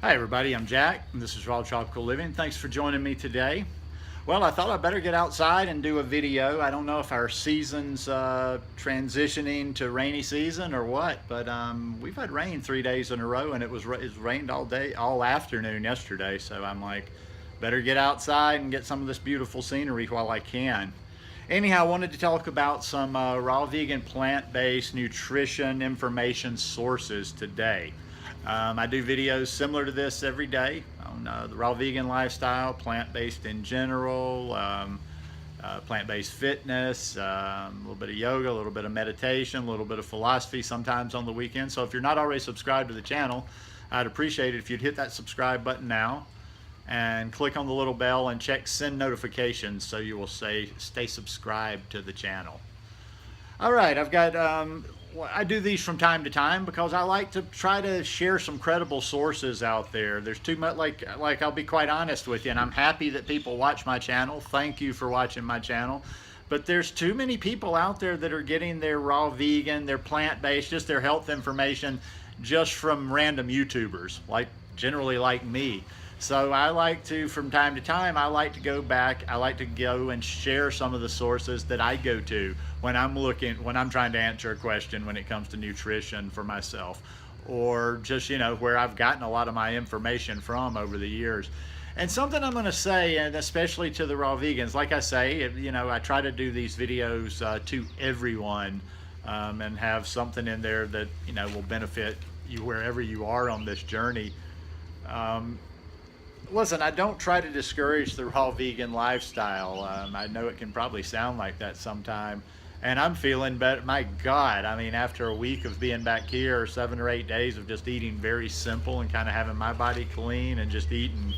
Hi everybody, I'm Jack and this is Raw Tropical Living. Thanks for joining me today. Well, I thought I'd better get outside and do a video. I don't know if our season's transitioning to rainy season or what, but we've had rain 3 days in a row, and it's rained all day, all afternoon yesterday. So I'm like, better get outside and get some of this beautiful scenery while I can. Anyhow, I wanted to talk about some raw vegan plant-based nutrition information sources today. I do videos similar to this every day on the raw vegan lifestyle, plant-based in general, plant-based fitness, a little bit of yoga, a little bit of meditation, a little bit of philosophy sometimes on the weekend. So if you're not already subscribed to the channel, I'd appreciate it if you'd hit that subscribe button now and click on the little bell and check send notifications so you will stay subscribed to the channel. All right, I've got, I do these from time to time because I like to try to share some credible sources out there. There's too much, like I'll be quite honest with you, and I'm happy that people watch my channel. Thank you for watching my channel. But there's too many people out there that are getting their raw vegan, their plant-based, just their health information just from random YouTubers, like generally like me. So I like to, from time to time, I like to go back, I like to go and share some of the sources that I go to when I'm trying to answer a question when it comes to nutrition for myself, or just, where I've gotten a lot of my information from over the years. And something I'm gonna say, and especially to the raw vegans, like I say, I try to do these videos to everyone, and have something in there that, will benefit you wherever you are on this journey. Listen, I don't try to discourage the raw vegan lifestyle. I know it can probably sound like that sometime, and I'm feeling better. My God, I mean, after a week of being back here, 7 or 8 days of just eating very simple and kind of having my body clean and just eating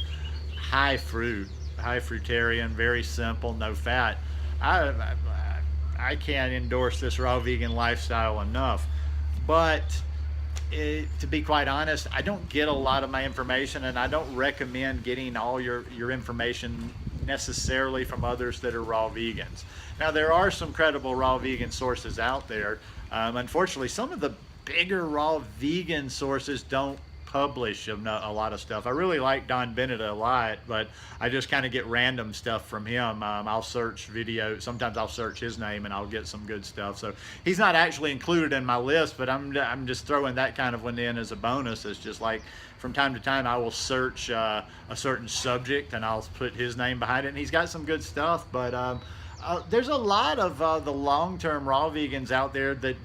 high fruitarian, very simple, no fat. I can't endorse this raw vegan lifestyle enough, but to be quite honest, I don't get a lot of my information, and I don't recommend getting all your information necessarily from others that are raw vegans. Now, there are some credible raw vegan sources out there. Unfortunately, some of the bigger raw vegan sources don't publish a lot of stuff. I really like Don Bennett a lot, but I just kind of get random stuff from him. I'll search videos. Sometimes I'll search his name and I'll get some good stuff. So he's not actually included in my list, but I'm just throwing that kind of one in as a bonus. It's just like from time to time I will search a certain subject and I'll put his name behind it, and he's got some good stuff. But there's a lot of the long-term raw vegans out there that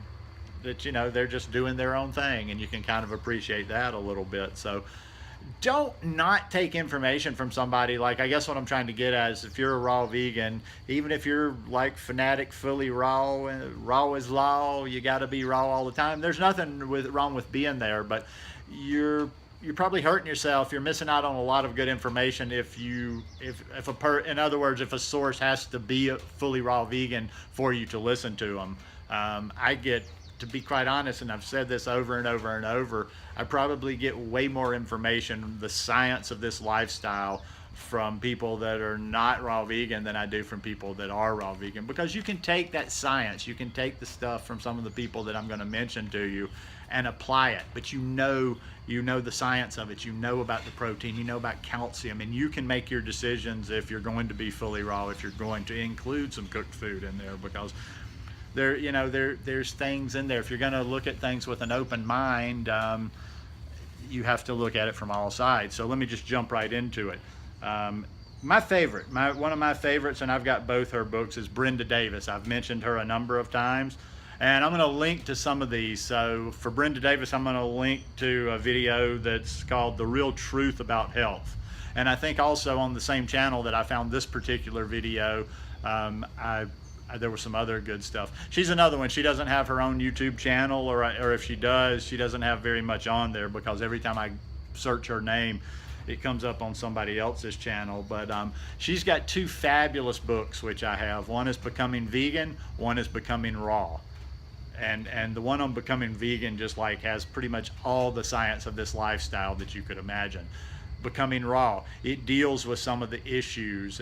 they're just doing their own thing, and you can kind of appreciate that a little bit. So don't not take information from somebody. Like, I guess what I'm trying to get at is, if you're a raw vegan, even if you're like fanatic, fully raw, raw is law, you got to be raw all the time, there's nothing wrong with being there, but you're probably hurting yourself. You're missing out on a lot of good information in other words, if a source has to be a fully raw vegan for you to listen to them. To be quite honest, and I've said this over and over and over, I probably get way more information, the science of this lifestyle, from people that are not raw vegan than I do from people that are raw vegan. Because you can take that science, you can take the stuff from some of the people that I'm going to mention to you and apply it, but you know the science of it, you know about the protein, you know about calcium, and you can make your decisions if you're going to be fully raw, if you're going to include some cooked food in there, because there's things in there. If you're going to look at things with an open mind, you have to look at it from all sides. So let me just jump right into it. One of my favorites, and I've got both her books, is Brenda Davis. I've mentioned her a number of times, and I'm going to link to some of these. So for Brenda Davis, I'm going to link to a video that's called The Real Truth About Health. And I think also on the same channel that I found this particular video, there was some other good stuff. She's another one. She doesn't have her own YouTube channel, or if she does, she doesn't have very much on there, because every time I search her name, it comes up on somebody else's channel. But she's got 2 fabulous books, which I have. One is Becoming Vegan, one is Becoming Raw. And the one on Becoming Vegan just like has pretty much all the science of this lifestyle that you could imagine. Becoming Raw. It deals with some of the issues,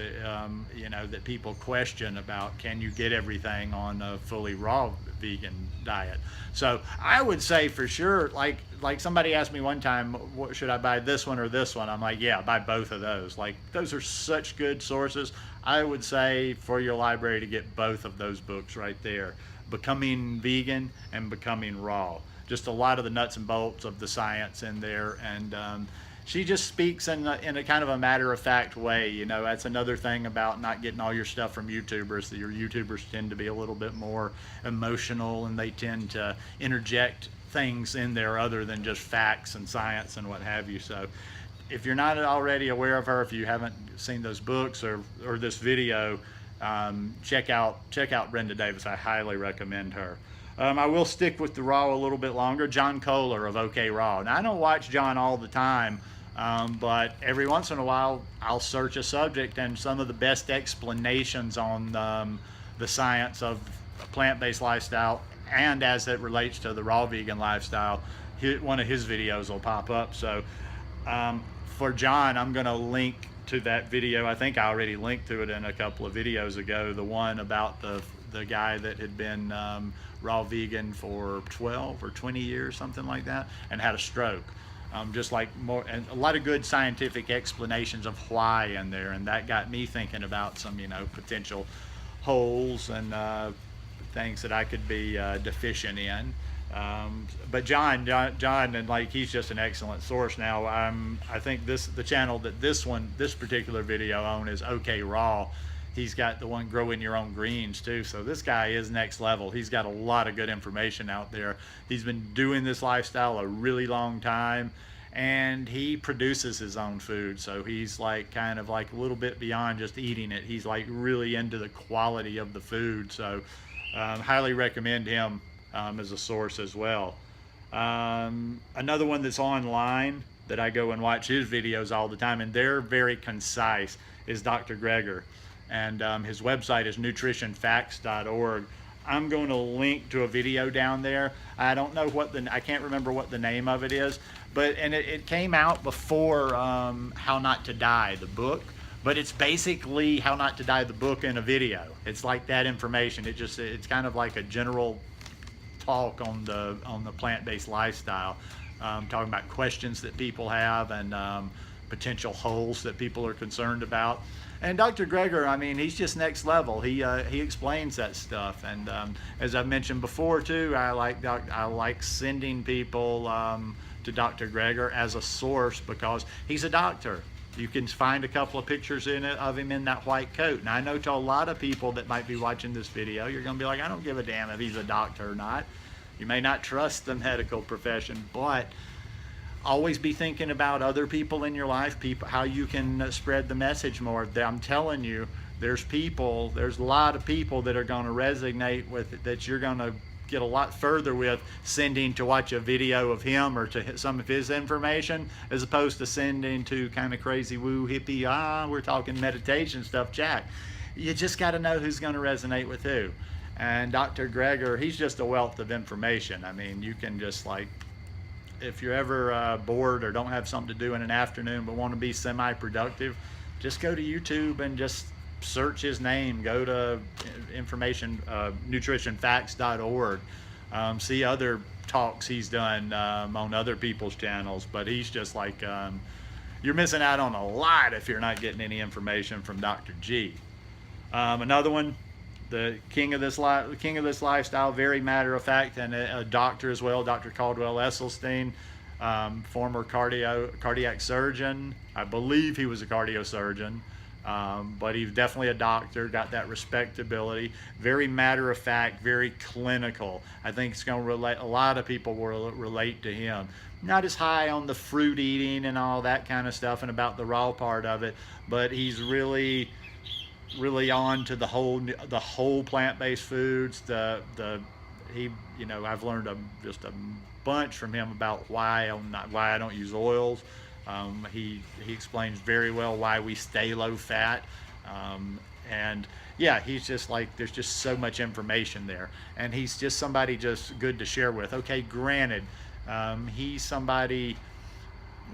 you know, that people question about, can you get everything on a fully raw vegan diet? So I would say for sure, like somebody asked me one time, what, should I buy this one or this one? I'm like, yeah, buy both of those. Like, those are such good sources. I would say for your library to get both of those books right there, Becoming Vegan and Becoming Raw. Just a lot of the nuts and bolts of the science in there, and she just speaks in a kind of a matter-of-fact way. You know, that's another thing about not getting all your stuff from YouTubers. That your YouTubers tend to be a little bit more emotional, and they tend to interject things in there other than just facts and science and what have you. So if you're not already aware of her, if you haven't seen those books or this video, check out Brenda Davis. I highly recommend her. I will stick with the raw a little bit longer. John Kohler of OK Raw. Now, I don't watch John all the time, but every once in a while I'll search a subject, and some of the best explanations on the science of a plant-based lifestyle and as it relates to the raw vegan lifestyle, one of his videos will pop up. So for John, I'm going to link to that video. I think I already linked to it in a couple of videos ago, the one about the guy that had been raw vegan for 12 or 20 years, something like that, and had a stroke. Just like more, and a lot of good scientific explanations of why in there, and that got me thinking about some, you know, potential holes and things that I could be deficient in. But John, and like, he's just an excellent source. Now, I think the channel that this particular video on is OK Raw. He's got the one Growing Your Own Greens too. So this guy is next level. He's got a lot of good information out there. He's been doing this lifestyle a really long time, and he produces his own food. So he's like kind of like a little bit beyond just eating it. He's like really into the quality of the food. So highly recommend him as a source as well. Another one that's online that I go and watch his videos all the time, and they're very concise, is Dr. Greger. And his website is nutritionfacts.org. I'm going to link to a video down there. I don't know I can't remember what the name of it is, but it came out before How Not to Die, the book. But it's basically How Not to Die, the book, in a video. It's like that information. It's kind of like a general talk on the plant-based lifestyle, talking about questions that people have and potential holes that people are concerned about. And Dr. Greger, I mean, he's just next level. He explains that stuff, and as I've mentioned before too, I like sending people to Dr. Greger as a source because he's a doctor. You can find a couple of pictures of him in that white coat. And I know to a lot of people that might be watching this video, you're going to be like, I don't give a damn if he's a doctor or not. You may not trust the medical profession, but always be thinking about other people in your life, how you can spread the message more. I'm telling you, there's a lot of people that are going to resonate with it, that you're going to get a lot further with sending to watch a video of him or to some of his information, as opposed to sending to kind of crazy woo hippie, we're talking meditation stuff, Jack. You just got to know who's going to resonate with who. And Dr. Greger, he's just a wealth of information. I mean, you can just like, if you're ever bored or don't have something to do in an afternoon but want to be semi-productive, just go to YouTube and just search his name. Go to information, nutritionfacts.org. See other talks he's done on other people's channels. But he's just like, you're missing out on a lot if you're not getting any information from Dr. G. Another one, the king of this lifestyle, very matter of fact, and a doctor as well, Dr. Caldwell Esselstyn, former cardiac surgeon. I believe he was a cardiosurgeon, but he's definitely a doctor, got that respectability, very matter of fact, very clinical. I think it's going to relate, a lot of people will relate to him. Not as high on the fruit eating and all that kind of stuff and about the raw part of it, but he's really on to the whole plant-based foods. I've learned just a bunch from him about why I don't use oils. He explains very well why we stay low fat, and yeah, he's just like, there's just so much information there, and he's just somebody just good to share with. Okay, granted, he's somebody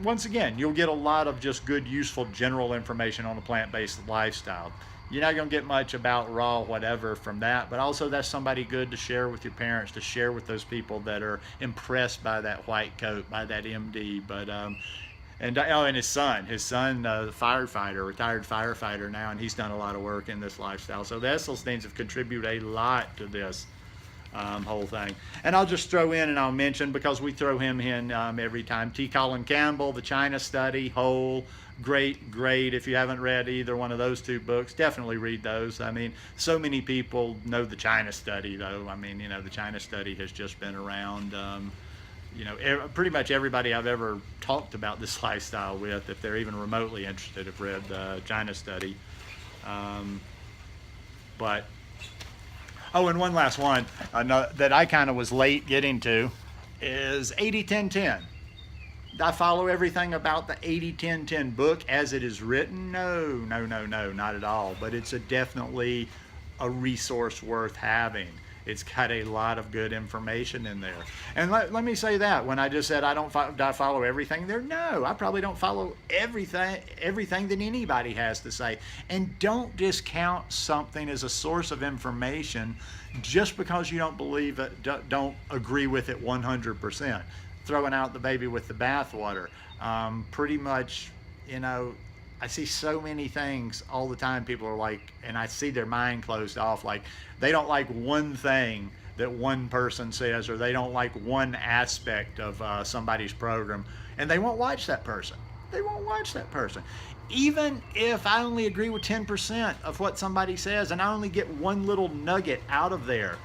once again, you'll get a lot of just good, useful, general information on a plant-based lifestyle. You're not going to get much about raw whatever from that, but also that's somebody good to share with your parents, to share with those people that are impressed by that white coat, by that MD. But and his son, firefighter, retired firefighter now, and he's done a lot of work in this lifestyle. So the Esselsteins have contributed a lot to this whole thing. And I'll just throw in and I'll mention, because we throw him in every time, T. Colin Campbell, The China Study, Whole, great. If you haven't read either one of those two books, definitely read those. I mean, so many people know The China Study, though. I mean, The China Study has just been around. Pretty much everybody I've ever talked about this lifestyle with, if they're even remotely interested, have read the China Study. But oh, and one last one that I kind of was late getting to is 80-10-10. I follow everything about the 80-10-10 book as it is written? No, not at all. But it's definitely a resource worth having. It's got a lot of good information in there. And let me say that, when I just said do I follow everything there? No, I probably don't follow everything that anybody has to say. And don't discount something as a source of information just because you don't believe it, don't agree with it 100%. Throwing out the baby with the bathwater. Pretty much, I see so many things all the time. People are like, and I see their mind closed off, like they don't like one thing that one person says, or they don't like one aspect of somebody's program, and they won't watch that person. They won't watch that person. Even if I only agree with 10% of what somebody says, and I only get one little nugget out of there,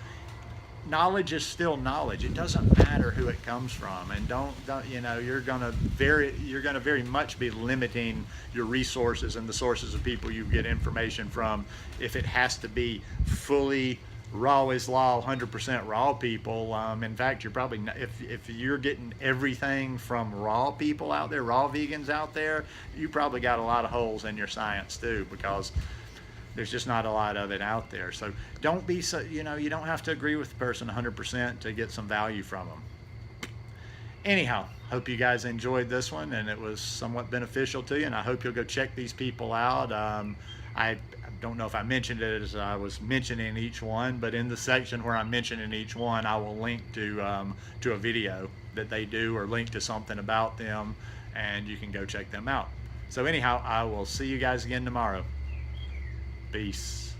knowledge is still knowledge. It doesn't matter who it comes from, and don't you're gonna very much be limiting your resources and the sources of people you get information from if it has to be fully raw is law, 100% raw people. In fact, you're probably not, if you're getting everything from raw people out there, raw vegans out there, you probably got a lot of holes in your science too, because there's just not a lot of it out there. So don't be so, you don't have to agree with the person 100% to get some value from them. Anyhow, hope you guys enjoyed this one and it was somewhat beneficial to you, and I hope you'll go check these people out. I don't know if I mentioned it as I was mentioning each one, but in the section where I'm mentioning each one, I will link to a video that they do, or link to something about them, and you can go check them out. So anyhow, I will see you guys again tomorrow. Peace.